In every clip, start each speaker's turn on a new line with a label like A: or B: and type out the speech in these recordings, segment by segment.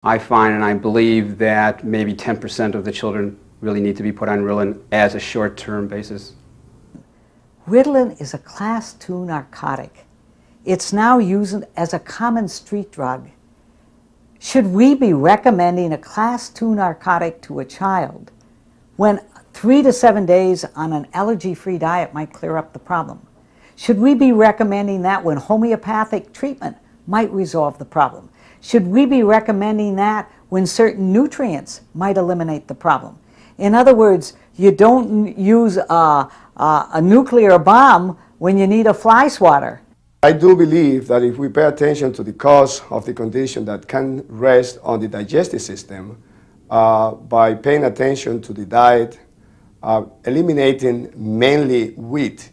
A: I find and I believe that maybe 10% of the children really need to be put on Ritalin as a short-term basis.
B: Ritalin is a Class II narcotic. It's now used as a common street drug. Should we be recommending a Class II narcotic to a child when 3 to 7 days on an allergy-free diet might clear up the problem? Should we be recommending that when homeopathic treatment might resolve the problem? Should we be recommending that when certain nutrients might eliminate the problem? In other words, you don't use a nuclear bomb when you need a fly swatter.
C: I do believe that if we pay attention to the cause of the condition that can rest on the digestive system, by paying attention to the diet, eliminating mainly wheat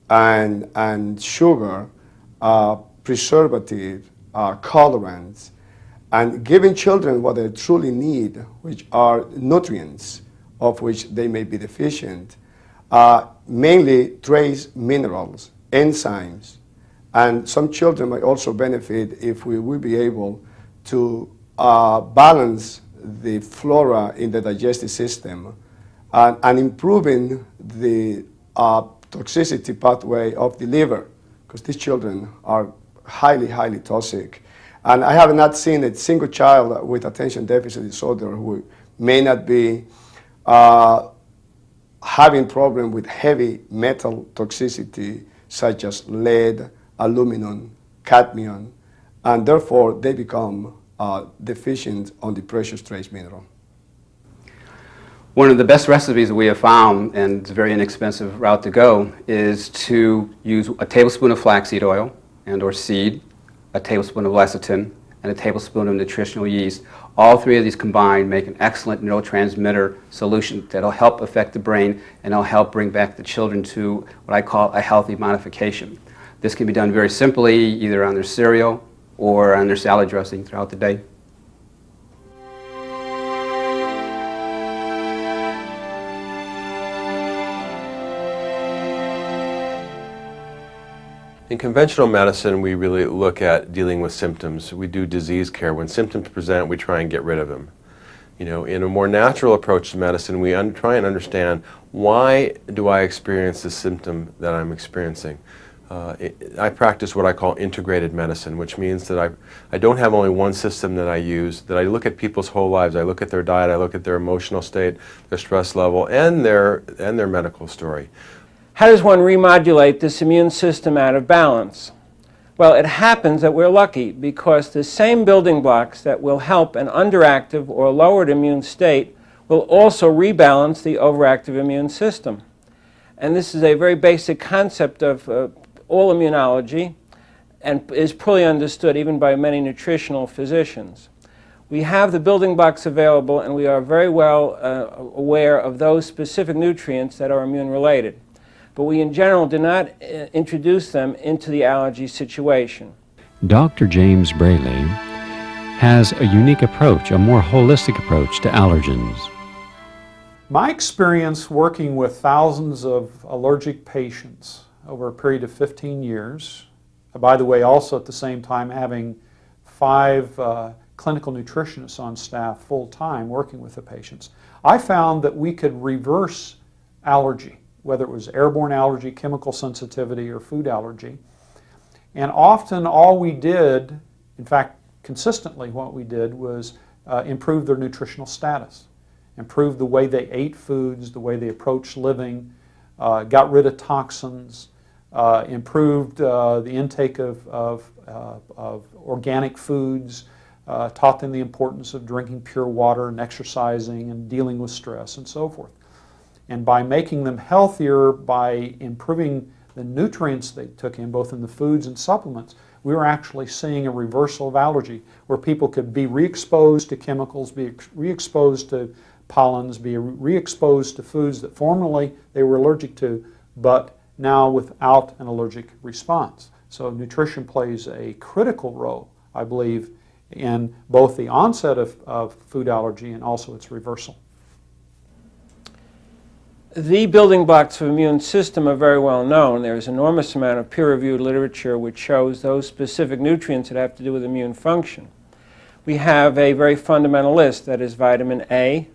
C: and sugar, preservative, colorants, and giving children what they truly need, which are nutrients of which they may be deficient, mainly trace minerals, enzymes, and some children might also benefit if we will be able to balance the flora in the digestive system and improving the toxicity pathway of the liver, because these children are highly, highly toxic. And I have not seen a single child with attention deficit disorder who may not be having problem with heavy metal toxicity such as lead, aluminum, cadmium, and therefore they become deficient on the precious trace mineral.
A: One of the best recipes that we have found, and it's a very inexpensive route to go, is to use a tablespoon of flaxseed oil and or seed, a tablespoon of lecithin, and a tablespoon of nutritional yeast. All three of these combined make an excellent neurotransmitter solution that'll help affect the brain and it'll help bring back the children to what I call a healthy modification. This can be done very simply, either on their cereal or on their salad dressing throughout the day.
D: In conventional medicine, we really look at dealing with symptoms. We do disease care. When symptoms present, we try and get rid of them. You know, in a more natural approach to medicine, we try and understand, why do I experience the symptom that I'm experiencing? I practice what I call integrated medicine, which means that I don't have only one system that I use, that I look at people's whole lives. I look at their diet, I look at their emotional state, their stress level, and their medical story.
E: How does one remodulate this immune system out of balance? Well, it happens that we're lucky, because the same building blocks that will help an underactive or lowered immune state will also rebalance the overactive immune system. And this is a very basic concept of all immunology and is poorly understood even by many nutritional physicians. We have the building blocks available, and we are very well aware of those specific nutrients that are immune related. But we in general do not introduce them into the allergy situation.
F: Dr. James Braley has a unique approach, a more holistic approach to allergens.
G: My experience working with thousands of allergic patients over a period of 15 years, by the way, also at the same time having 5 clinical nutritionists on staff full-time working with the patients, I found that we could reverse allergy, whether it was airborne allergy, chemical sensitivity, or food allergy. And often all we did, in fact, consistently what we did, was improve their nutritional status, improve the way they ate foods, the way they approached living, got rid of toxins, improved the intake of organic foods, taught them the importance of drinking pure water and exercising and dealing with stress and so forth. And by making them healthier, by improving the nutrients they took in, both in the foods and supplements, we were actually seeing a reversal of allergy, where people could be re-exposed to chemicals, be re-exposed to pollens, be re-exposed to foods that formerly they were allergic to, but now without an allergic response. So nutrition plays a critical role, I believe, in both the onset of food allergy and also its reversal.
E: The building blocks of the immune system are very well known. There's an enormous amount of peer-reviewed literature which shows those specific nutrients that have to do with immune function. we have a very fundamental list, that is vitamin A,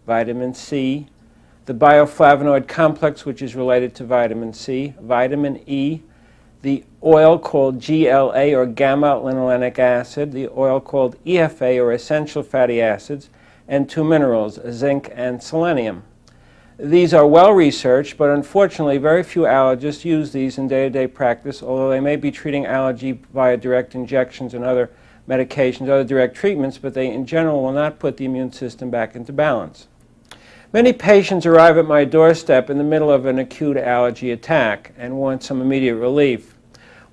E: vitamin C, the bioflavonoid complex, which is related to vitamin C, vitamin E, the oil called GLA or gamma-linolenic acid, the oil called EFA or essential fatty acids, and 2 minerals, zinc and selenium. These are well researched, but unfortunately very few allergists use these in day-to-day practice, although they may be treating allergy via direct injections and other medications, other direct treatments, but they in general will not put the immune system back into balance. Many patients arrive at my doorstep in the middle of an acute allergy attack and want some immediate relief.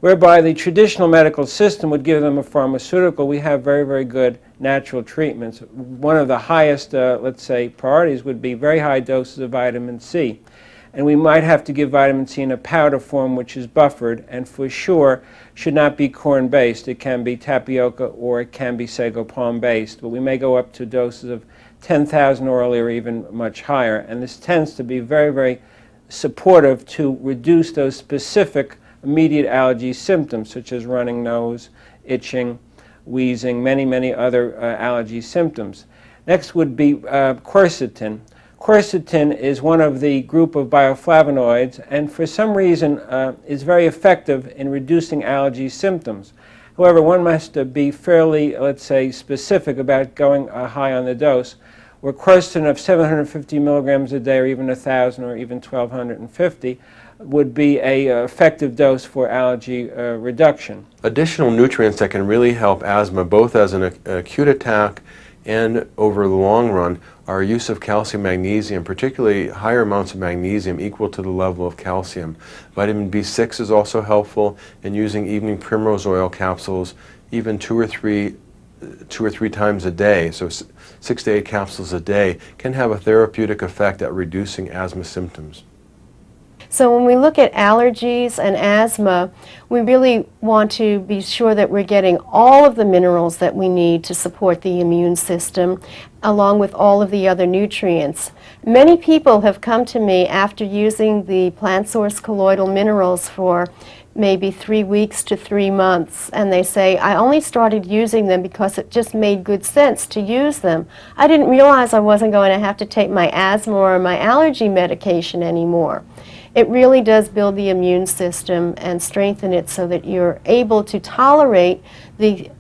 E: Whereby the traditional medical system would give them a pharmaceutical, we have very, very good natural treatments. One of the highest, let's say, priorities would be very high doses of vitamin C. And we might have to give vitamin C in a powder form which is buffered, and for sure should not be corn-based. It can be tapioca or it can be sago palm-based, but we may go up to doses of 10,000 orally or even much higher. And this tends to be very, very supportive to reduce those specific immediate allergy symptoms such as running nose, itching, wheezing, many, many other allergy symptoms. Next would be quercetin. Quercetin is one of the group of bioflavonoids and for some reason is very effective in reducing allergy symptoms. However, one must be fairly, let's say, specific about going high on the dose, where quercetin of 750 milligrams a day or even 1,000 or even 1,250 would be a effective dose for allergy reduction.
D: Additional nutrients that can really help asthma, both as an acute attack and over the long run, are use of calcium, magnesium, particularly higher amounts of magnesium equal to the level of calcium. Vitamin B6 is also helpful in using evening primrose oil capsules, even two or three times a day, so 6 to 8 capsules a day, can have a therapeutic effect at reducing asthma symptoms.
H: So when we look at allergies and asthma, we really want to be sure that we're getting all of the minerals that we need to support the immune system, along with all of the other nutrients. Many people have come to me after using the plant source colloidal minerals for maybe 3 weeks to 3 months, and they say, I only started using them because it just made good sense to use them. I didn't realize I wasn't going to have to take my asthma or my allergy medication anymore. It really does build the immune system and strengthen it so that you're able to tolerate the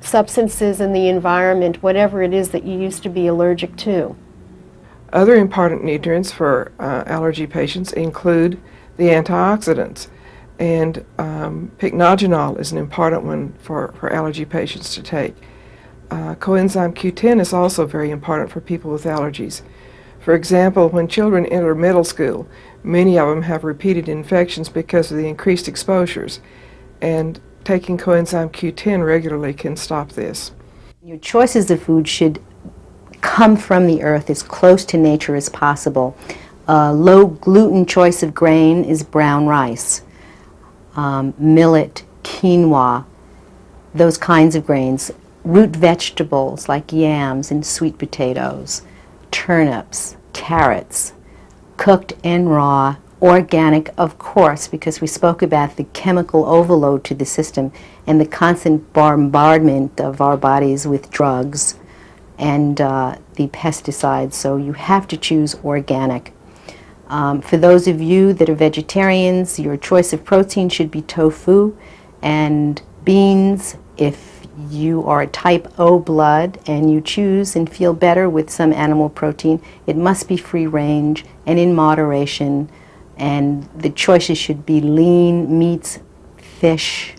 H: substances in the environment, whatever it is that you used to be allergic to.
I: Other important nutrients for allergy patients include the antioxidants, and pycnogenol is an important one for allergy patients to take. Coenzyme Q10 is also very important for people with allergies. For example, when children enter middle school, many of them have repeated infections because of the increased exposures, and taking coenzyme Q10 regularly can stop this.
J: Your choices of food should come from the earth as close to nature as possible. Low gluten choice of grain is brown rice, millet, quinoa, those kinds of grains. Root vegetables like yams and sweet potatoes, turnips, carrots, cooked and raw, organic, of course, because we spoke about the chemical overload to the system and the constant bombardment of our bodies with drugs and the pesticides, so you have to choose organic. For those of you that are vegetarians, your choice of protein should be tofu and beans. If you are a type O blood and you choose and feel better with some animal protein, it must be free range and in moderation, and the choices should be lean meats, fish,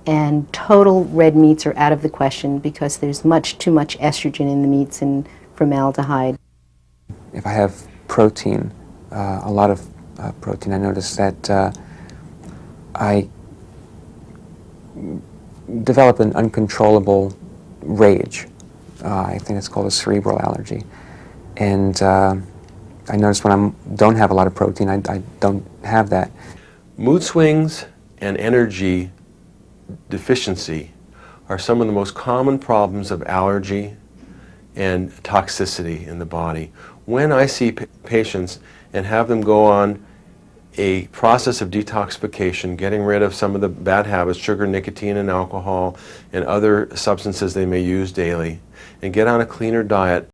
J: and total red meats are out of the question because there's too much estrogen in the meats and formaldehyde.
K: If I have protein, a lot of protein, I notice that I develop an uncontrollable rage. I think it's called a cerebral allergy. And I notice when I don't have a lot of protein, I don't have that.
D: Mood swings and energy deficiency are some of the most common problems of allergy and toxicity in the body. When I see patients and have them go on a process of detoxification, getting rid of some of the bad habits, sugar, nicotine, and alcohol, and other substances they may use daily, and get on a cleaner diet.